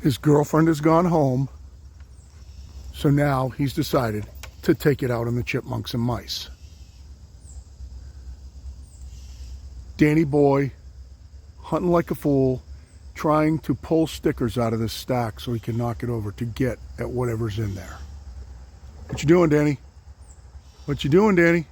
His girlfriend has gone home, so now he's decided to take it out on the chipmunks and mice. Danny boy, hunting like a fool, trying to pull stickers out of this stack so he can knock it over to get at whatever's in there. What you doing, Danny? What you doing, Danny?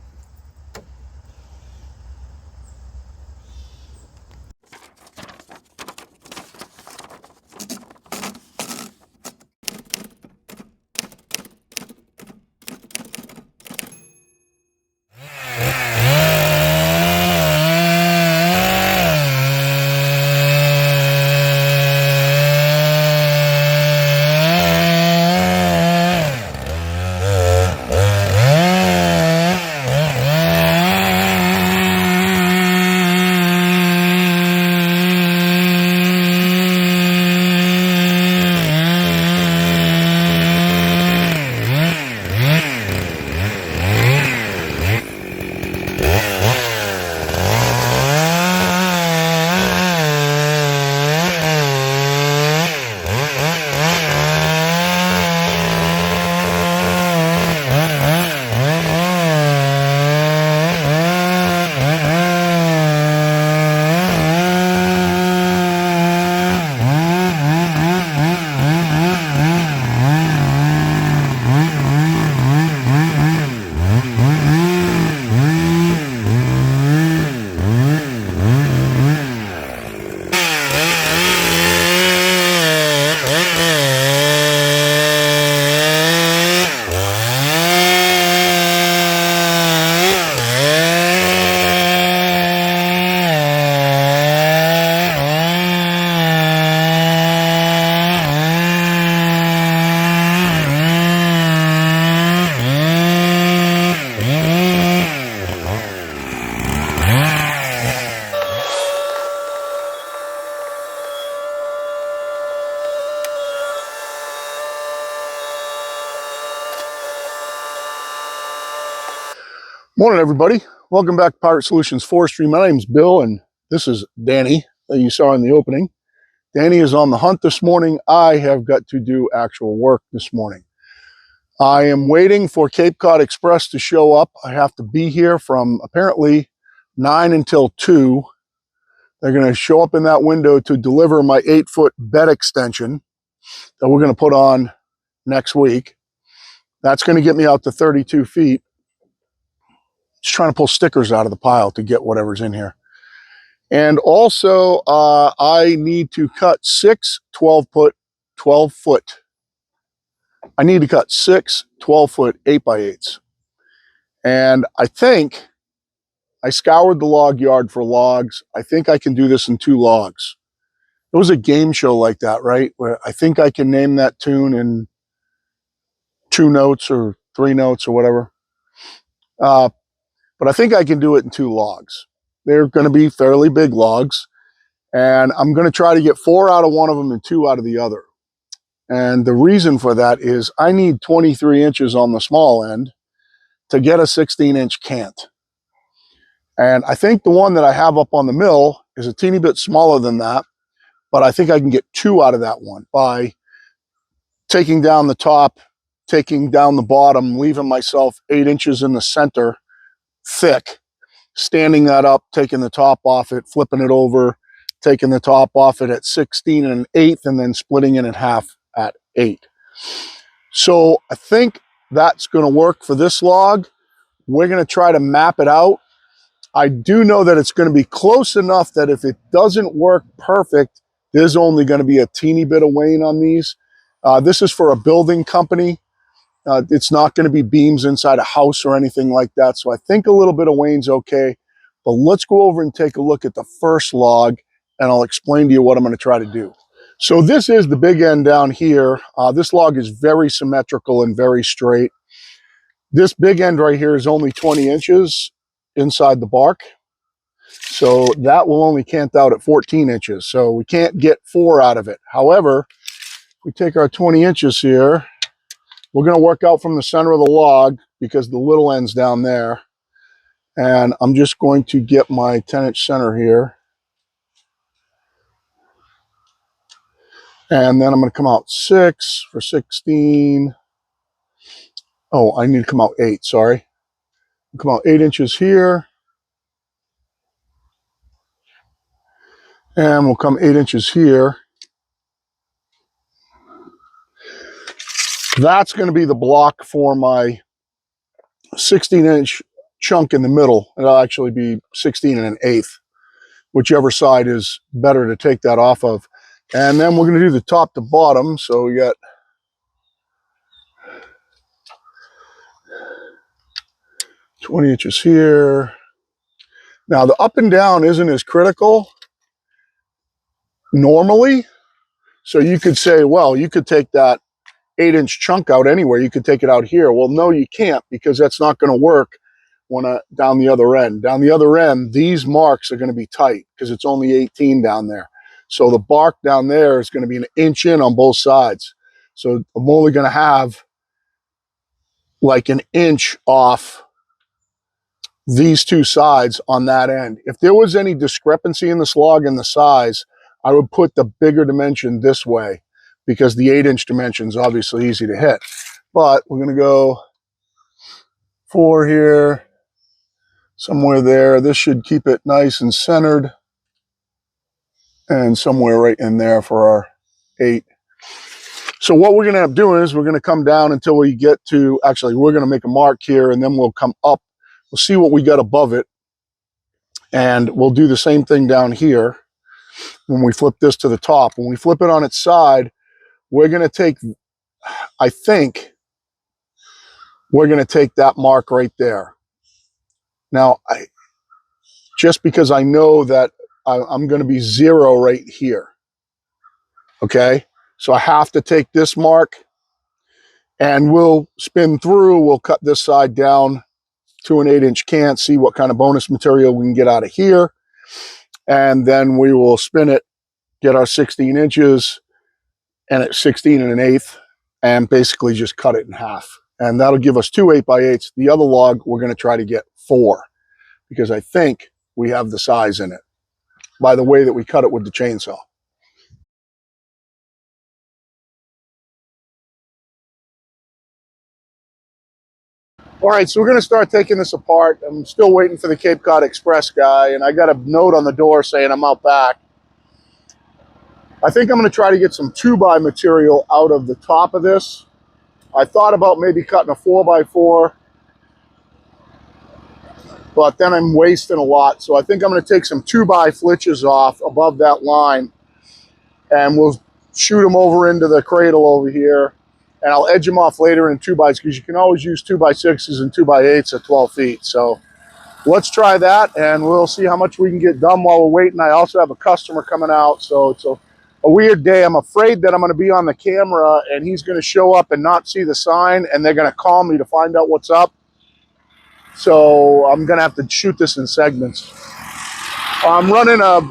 Morning, everybody. Welcome back to Pirate Solutions Forestry. My name's Bill, and this is Danny that you saw in the opening. Danny is on the hunt this morning. I have got to do actual work this morning. I am waiting for Cape Cod Express to show up. I have to be here from apparently 9 until 2. They're going to show up in that window to deliver my 8-foot bed extension that we're going to put on next week. That's going to get me out to 32 feet. Just trying to pull stickers out of the pile to get whatever's in here. And also, I need to cut 6 12-foot. I need to cut 6 12-foot 8x8's. And I think I scoured the log yard for logs. I think I can do this in 2 logs. There was a game show like that, right? Where I think I can name that tune in 2 notes or 3 notes or whatever. But I think I can do it in 2 logs. They're going to be fairly big logs. And I'm going to try to get 4 out of one of them and 2 out of the other. And the reason for that is I need 23 inches on the small end to get a 16-inch cant. And I think the one that I have up on the mill is a teeny bit smaller than that, but I think I can get 2 out of that one by taking down the top, taking down the bottom, leaving myself 8 inches in the center thick, standing that up, taking the top off it, flipping it over, taking the top off it at 16 1/8, and then splitting it in half at 8. So I think that's going to work for this log. We're going to try to map it out. I do know that it's going to be close enough that if it doesn't work perfect, there's only going to be a teeny bit of wane on these. This is for a building company. It's not going to be beams inside a house or anything like that. So I think a little bit of wane's okay. But let's go over and take a look at the first log, and I'll explain to you what I'm going to try to do. So this is the big end down here. This log is very symmetrical and very straight. This big end right here is only 20 inches inside the bark. So that will only cant out at 14 inches. So we can't get 4 out of it. However, if we take our 20 inches here, we're going to work out from the center of the log because the little end's down there. And I'm just going to get my 10-inch center here. And then I'm going to come out 6 for 16. Oh, I need to come out 8, sorry. Come out 8 inches here. And we'll come 8 inches here. That's going to be the block for my 16-inch chunk in the middle. It'll actually be 16 1/8, whichever side is better to take that off of. And then we're going to do the top to bottom. So we got 20 inches here. Now the up and down isn't as critical normally. So you could say, well, you could take that 8-inch chunk out anywhere. You could take it out here. Well, no, you can't, because that's not going to work when down the other end. Down the other end, these marks are going to be tight because it's only 18 down there. So the bark down there is going to be 1 inch in on both sides. So I'm only going to have like 1 inch off these two sides on that end. If there was any discrepancy in this log and the size, I would put the bigger dimension this way, because the 8-inch dimension is obviously easy to hit. But we're going to go 4 here, somewhere there. This should keep it nice and centered, and somewhere right in there for our 8. So what we're going to end up doing is we're going to come down until we get to, actually, we're going to make a mark here, and then we'll come up. We'll see what we got above it, and we'll do the same thing down here when we flip this to the top. When we flip it on its side, we're going to take, I think, we're going to take that mark right there. Now, just because I know that I'm going to be 0 right here. Okay, so I have to take this mark, and we'll spin through. We'll cut this side down to an 8-inch cant, see what kind of bonus material we can get out of here. And then we will spin it, get our 16 inches, and at 16 1/8, and basically just cut it in half. And that'll give us 2 8x8s. The other log, we're going to try to get 4, because I think we have the size in it by the way that we cut it with the chainsaw. All right, so we're going to start taking this apart. I'm still waiting for the Cape Cod Express guy, and I got a note on the door saying I'm out back. I think I'm going to try to get some 2x material out of the top of this. I thought about maybe cutting a 4x4, but then I'm wasting a lot. So I think I'm going to take some 2x flitches off above that line, and we'll shoot them over into the cradle over here. And I'll edge them off later in 2x, because you can always use 2x6s and 2x8s at 12 feet. So let's try that, and we'll see how much we can get done while we're waiting. I also have a customer coming out, so it's a weird day. I'm afraid that I'm going to be on the camera, and he's going to show up and not see the sign, and they're going to call me to find out what's up. So I'm going to have to shoot this in segments. I'm running a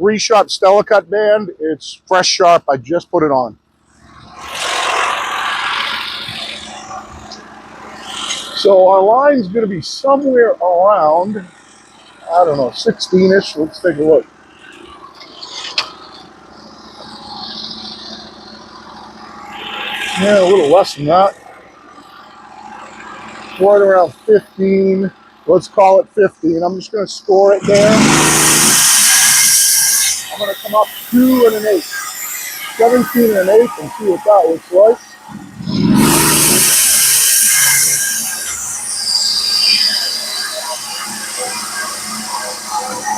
reshot Stella Cut band. It's fresh sharp. I just put it on. So our line's going to be somewhere around, I don't know, 16-ish. Let's take a look. Yeah, a little less than that. Right around 15. Let's call it 15. I'm just going to score it there. I'm going to come up 2 1/8. 17 1/8, and see what that looks like.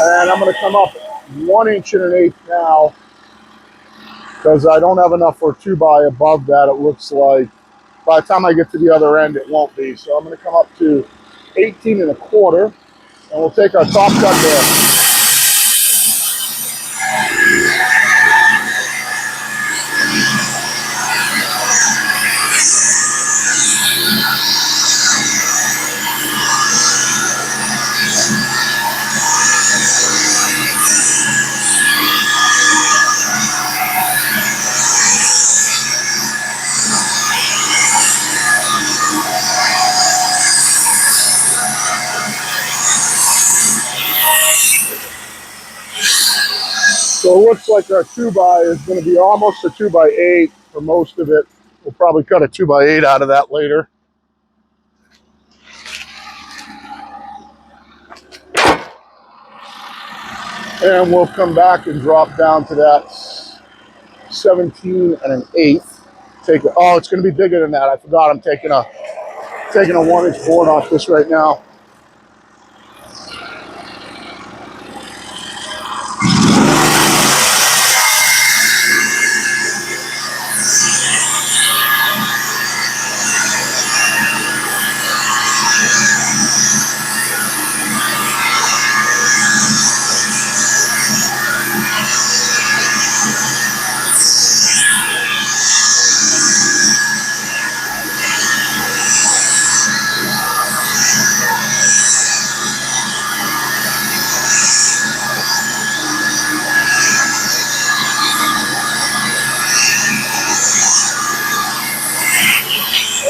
And I'm going to come up 1 1/8 now, because I don't have enough for a 2x above that. It looks like by the time I get to the other end, it won't be. So I'm going to come up to 18 1/4, and we'll take our top cut there. looks like our 2x is going to be almost a 2x8 for most of it. We'll probably cut a 2x8 out of that later. And we'll come back and drop down to that 17 1/8. Oh, it's going to be bigger than that. I forgot I'm taking a 1-inch board off this right now.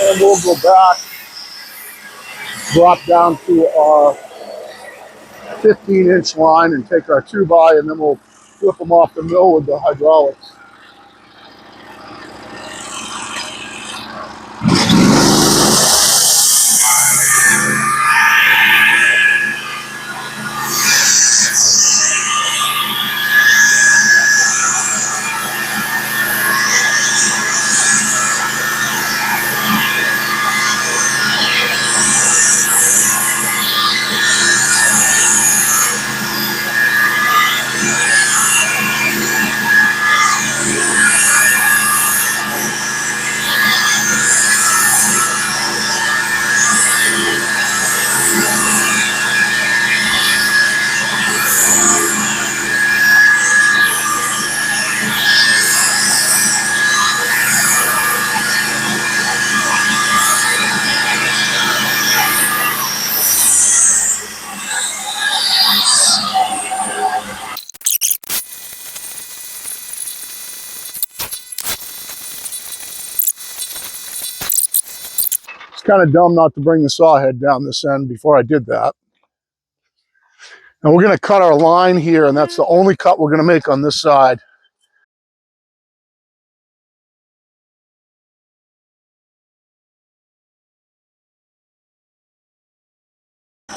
And we'll go back, drop down to our 15-inch line and take our 2x, and then we'll flip them off the mill with the hydraulics. It's kind of dumb not to bring the saw head down this end before I did that. And we're going to cut our line here, and that's the only cut we're going to make on this side.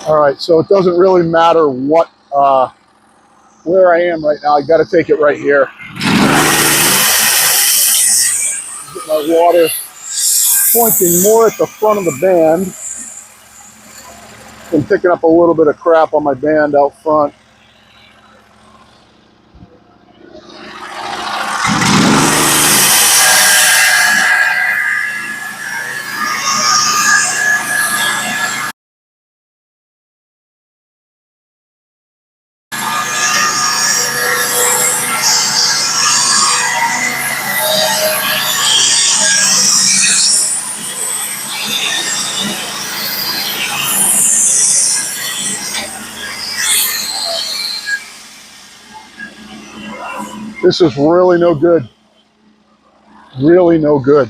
All right, so it doesn't really matter what where I am right now. I got to take it right here. Get my water pointing more at the front of the band and picking up a little bit of crap on my band out front. This is really no good. Really no good.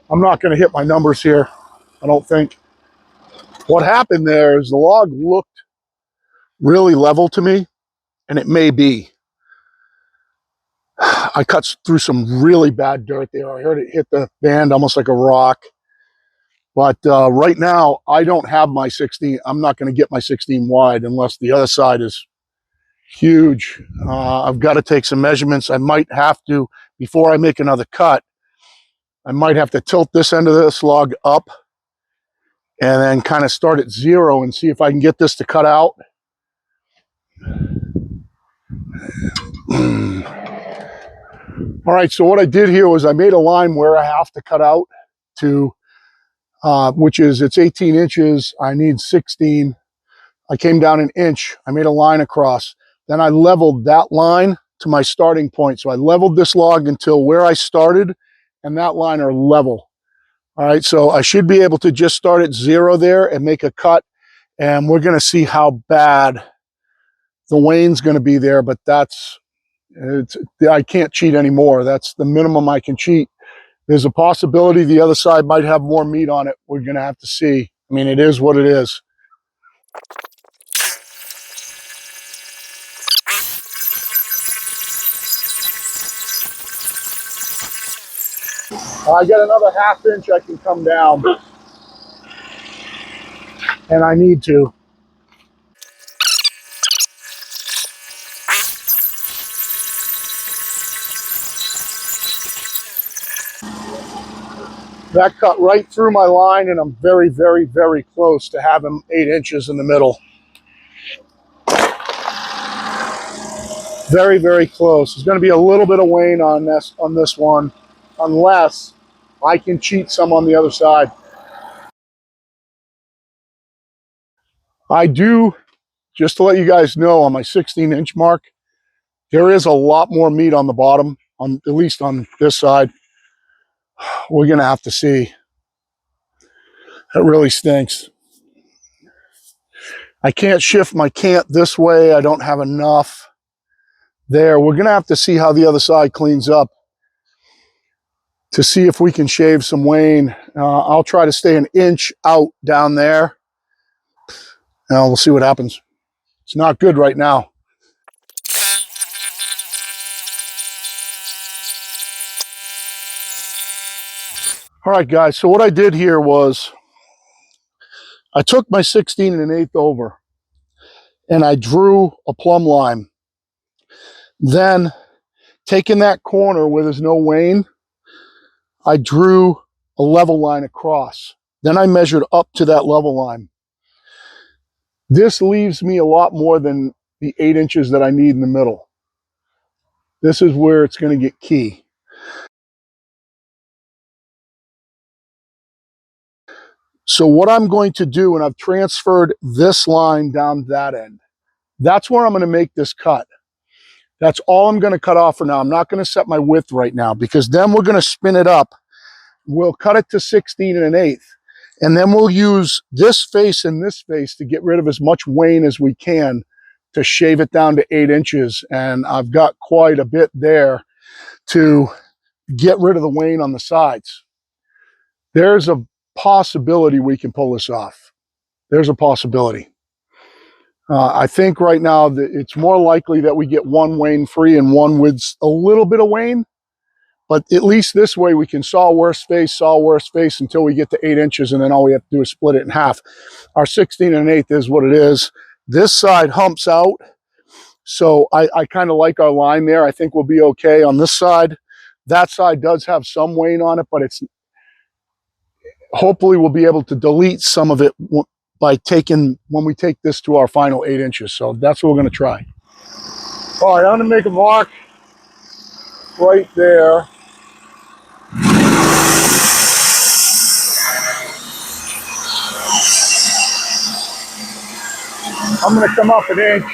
I'm not going to hit my numbers here, I don't think. What happened there is the log looked really level to me, and it may be. I cut through some really bad dirt there. I heard it hit the band almost like a rock. But right now, I don't have my 16. I'm not going to get my 16 wide unless the other side is huge. I've got to take some measurements. I might have to, before I make another cut, I might have to tilt this end of this log up and then kind of start at 0 and see if I can get this to cut out. All right, so what I did here was I made a line where I have to cut out to, which is, it's 18 inches. I need 16. I came down an inch. I made a line across. Then I leveled that line to my starting point. So I leveled this log until where I started and that line are level. All right, so I should be able to just start at 0 there and make a cut. And we're going to see how bad the wane's going to be there, but I can't cheat anymore. That's the minimum I can cheat. There's a possibility the other side might have more meat on it. We're going to have to see. I mean, it is what it is. I got another 1/2 inch I can come down, and I need to. That cut right through my line, and I'm very, very, very close to having 8 inches in the middle. Very, very close. There's going to be a little bit of wane on this one, unless I can cheat some on the other side. I do, just to let you guys know, on my 16-inch mark, there is a lot more meat on the bottom, at least on this side. We're going to have to see. That really stinks. I can't shift my cant this way. I don't have enough there. We're going to have to see how the other side cleans up to see if we can shave some wane. I'll try to stay an inch out down there. And we'll see what happens. It's not good right now. All right, guys. So what I did here was I took my 16 1/8 over and I drew a plumb line. Then, taking that corner where there's no wane, I drew a level line across. Then I measured up to that level line. This leaves me a lot more than the 8 inches that I need in the middle. This is where it's going to get key. So what I'm going to do, and I've transferred this line down that end, that's where I'm going to make this cut. That's all I'm going to cut off for now. I'm not going to set my width right now, because then we're going to spin it up. We'll cut it to 16 1/8. And then we'll use this face and this face to get rid of as much wane as we can to shave it down to 8 inches. And I've got quite a bit there to get rid of the wane on the sides. There's a possibility we can pull this off. There's a possibility. I think right now that it's more likely that we get one wane free and one with a little bit of wane. But at least this way we can saw worst face until we get to 8 inches, and then all we have to do is split it in half. Our 16 1/8 is what it is. This side humps out, so I kind of like our line there. I think we'll be okay on this side. That side does have some wane on it, but it's hopefully we'll be able to delete some of it by when we take this to our final 8 inches. So that's what we're going to try. All right, I'm going to make a mark right there. I'm going to come up an inch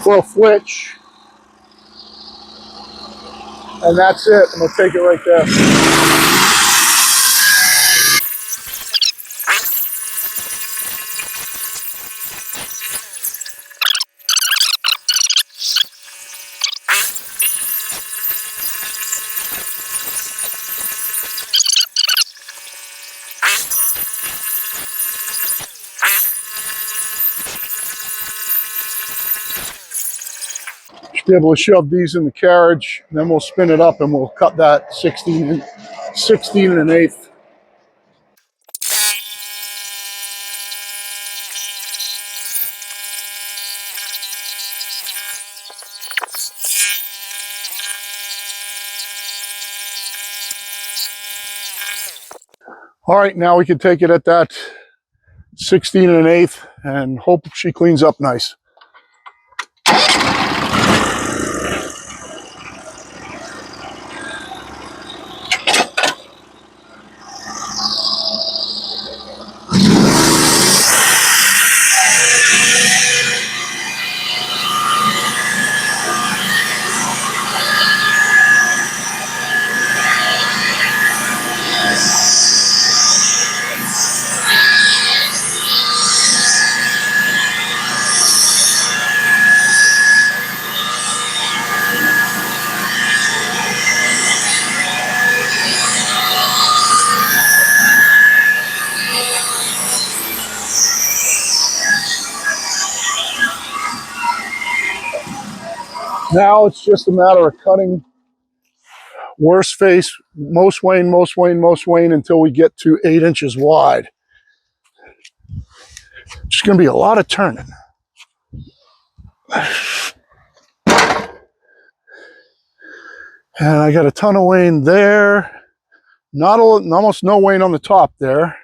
for a flitch, and that's it. I'm going to take it right there. Should be able to shove these in the carriage, and then we'll spin it up and we'll cut that 16 1/8. All right, now we can take it at that 16 1/8 and hope she cleans up nice. Now it's just a matter of cutting Worst face, most wane, most wane, most wane until we get to 8 inches wide. It's going to be a lot of turning. And I got a ton of wane there. Almost no wane on the top there.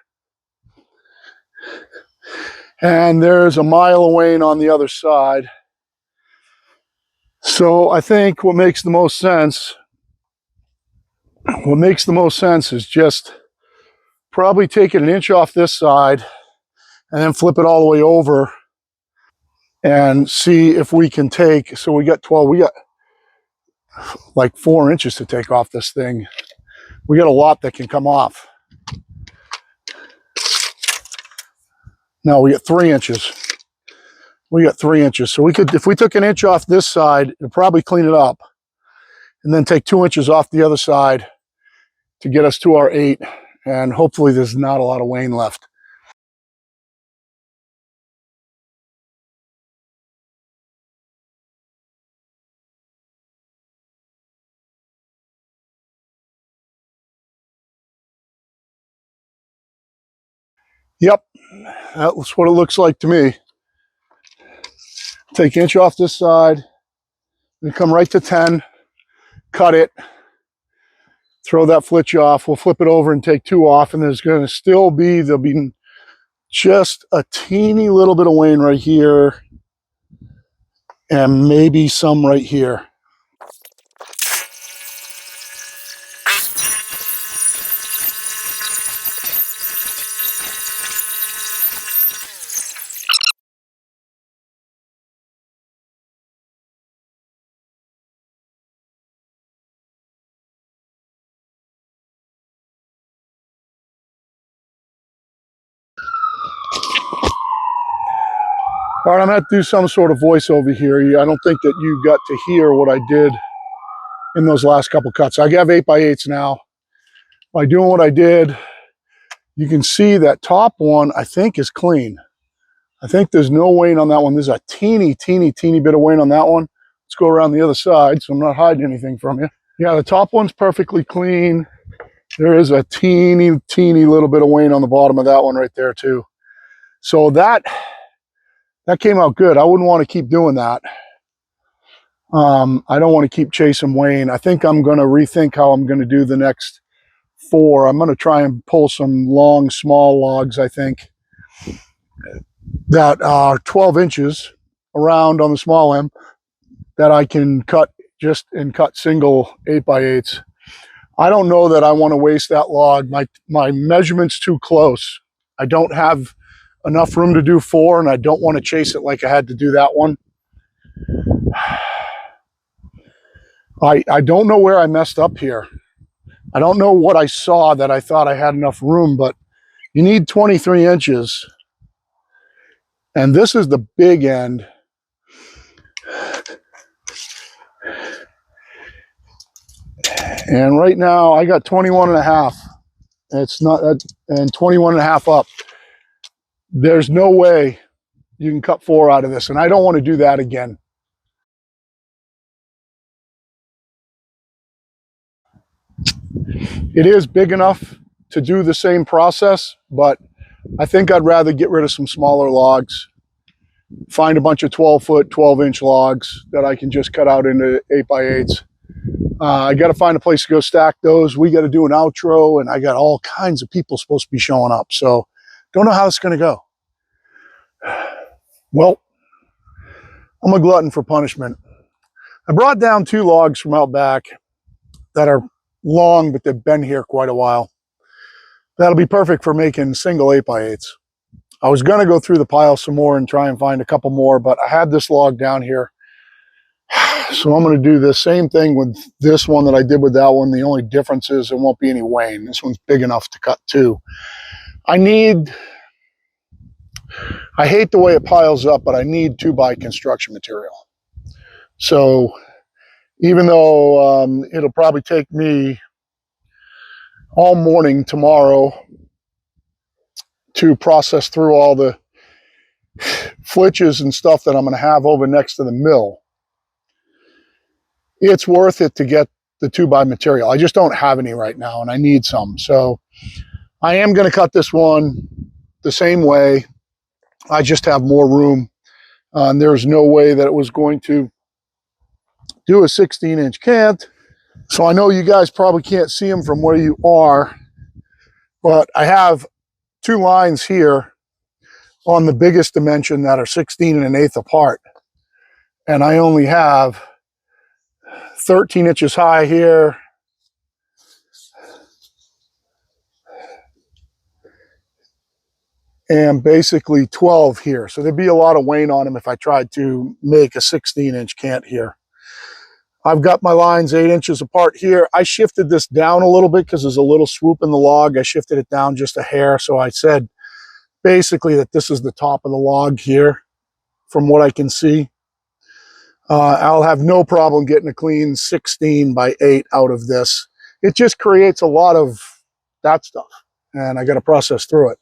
And there's a mile of wane on the other side. So I think what makes the most sense is just probably take it an inch off this side and then flip it all the way over and see if we can take, so we got like 4 inches to take off this thing. We got a lot that can come off. No, we got 3 inches. We got 3 inches. So we could, if we took an inch off this side, it'd probably clean it up. And then take 2 inches off the other side to get us to our 8. And hopefully there's not a lot of wane left. Yep, that's what it looks like to me. Take an inch off this side, and come right to 10, cut it, throw that flitch off. We'll flip it over and take 2 off, and there'll be just a teeny little bit of wane right here, and maybe some right here. All right, I'm going to have to do some sort of voiceover here. I don't think that you got to hear what I did in those last couple cuts. I have 8x8s now. By doing what I did, you can see that top one, I think, is clean. I think there's no wane on that one. There's a teeny, teeny, teeny bit of wane on that one. Let's go around the other side so I'm not hiding anything from you. Yeah, the top one's perfectly clean. There is a teeny, teeny little bit of wane on the bottom of that one right there too. So that came out good. I wouldn't want to keep doing that. I don't want to keep chasing wane. I think I'm going to rethink how I'm going to do the next 4. I'm going to try and pull some long, small logs, I think, that are 12 inches around on the small end that I can cut single 8x8s. I don't know that I want to waste that log. My measurement's too close. I don't have enough room to do 4, and I don't want to chase it like I had to do that one. I don't know where I messed up here. I don't know what I saw that I thought I had enough room, but you need 23 inches. And this is the big end. And right now I got 21 and a half. It's not that, and 21 and a half up. There's no way you can cut 4 out of this, and I don't want to do that again. It is big enough to do the same process, but I think I'd rather get rid of some smaller logs, find a bunch of 12-foot, 12-inch logs that I can just cut out into 8x8s. I got to find a place to go stack those. We got to do an outro, and I got all kinds of people supposed to be showing up. So don't know how it's going to go. Well, I'm a glutton for punishment. I brought down 2 logs from out back that are long, but they've been here quite a while. That'll be perfect for making single 8x8s. I was going to go through the pile some more and try and find a couple more, but I had this log down here. So I'm going to do the same thing with this one that I did with that one. The only difference is there won't be any wane. This one's big enough to cut 2. I hate the way it piles up, but I need 2x construction material. So even though it'll probably take me all morning tomorrow to process through all the flitches and stuff that I'm going to have over next to the mill, it's worth it to get the 2x material. I just don't have any right now, and I need some. So I am going to cut this one the same way. I just have more room. And there's no way that it was going to do a 16-inch cant. So I know you guys probably can't see them from where you are, but I have two lines here on the biggest dimension that are 16 1/8 apart. And I only have 13 inches high here, and basically 12 here. So there'd be a lot of weight on them if I tried to make a 16-inch cant here. I've got my lines 8 inches apart here. I shifted this down a little bit because there's a little swoop in the log. I shifted it down just a hair. So I said basically that this is the top of the log here from what I can see. I'll have no problem getting a clean 16 by 8 out of this. It just creates a lot of that stuff, and I got to process through it.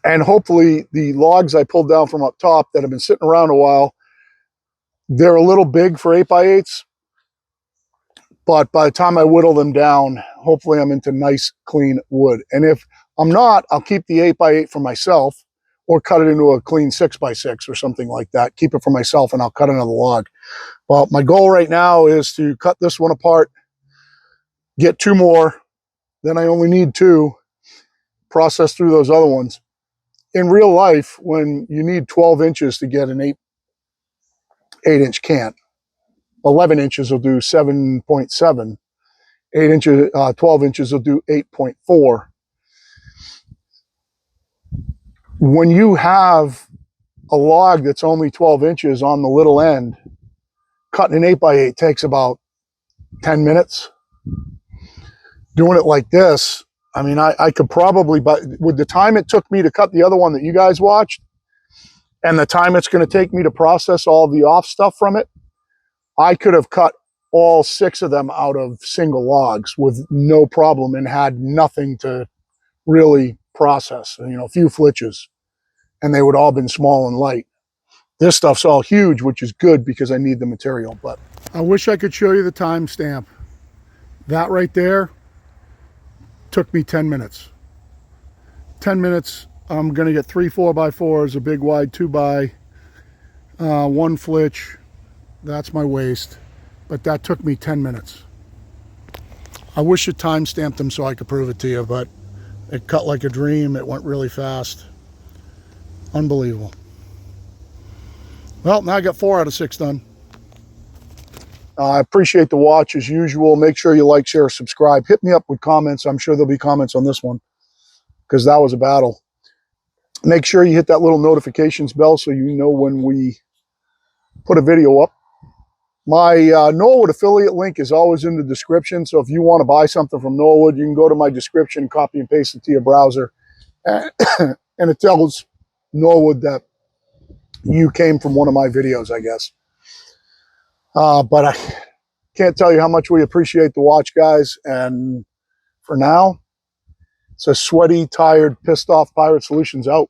And hopefully the logs I pulled down from up top that have been sitting around a while, they're a little big for 8x8s, but by the time I whittle them down, hopefully I'm into nice, clean wood. And if I'm not, I'll keep the 8x8 for myself or cut it into a clean 6x6 or something like that. Keep it for myself and I'll cut another log. Well, my goal right now is to cut this one apart, get two more, then I only need two, process through those other ones. In real life, when you need 12 inches to get an 8-inch cant, 11 inches will do 7.7. 8 inches, 12 inches will do 8.4. When you have a log that's only 12 inches on the little end, cutting an 8x8 takes about 10 minutes. Doing it like this, I mean, I could probably, but with the time it took me to cut the other one that you guys watched, and the time it's going to take me to process all the off stuff from it, I could have cut all 6 of them out of single logs with no problem and had nothing to really process, you know, a few flitches, and they would all been small and light. This stuff's all huge, which is good because I need the material. But I wish I could show you the timestamp. That right there took me 10 minutes. 10 minutes, I'm going to get 3 4x4s, a big wide 2x, one flitch. That's my waist. But that took me 10 minutes. I wish it time stamped them so I could prove it to you, but it cut like a dream. It went really fast. Unbelievable. Well, now I got 4 out of 6 done. I appreciate the watch as usual. Make sure you like, share, subscribe. Hit me up with comments. I'm sure there'll be comments on this one because that was a battle. Make sure you hit that little notifications bell so you know when we put a video up. My Norwood affiliate link is always in the description. So if you want to buy something from Norwood, you can go to my description, copy and paste it to your browser. And it tells Norwood that you came from one of my videos, I guess. But I can't tell you how much we appreciate the watch, guys. And for now, it's a sweaty, tired, pissed off Pirate Solutions out.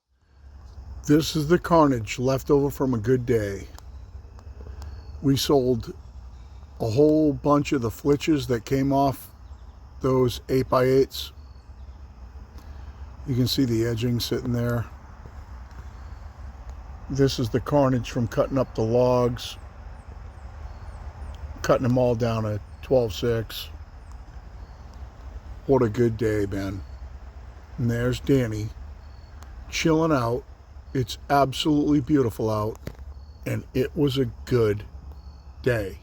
This is the carnage left over from a good day. We sold a whole bunch of the flitches that came off those 8x8s. You can see the edging sitting there. This is the carnage from cutting up the logs, cutting them all down at 12/6. What a good day, man. And there's Danny chilling out. It's absolutely beautiful out, and it was a good day.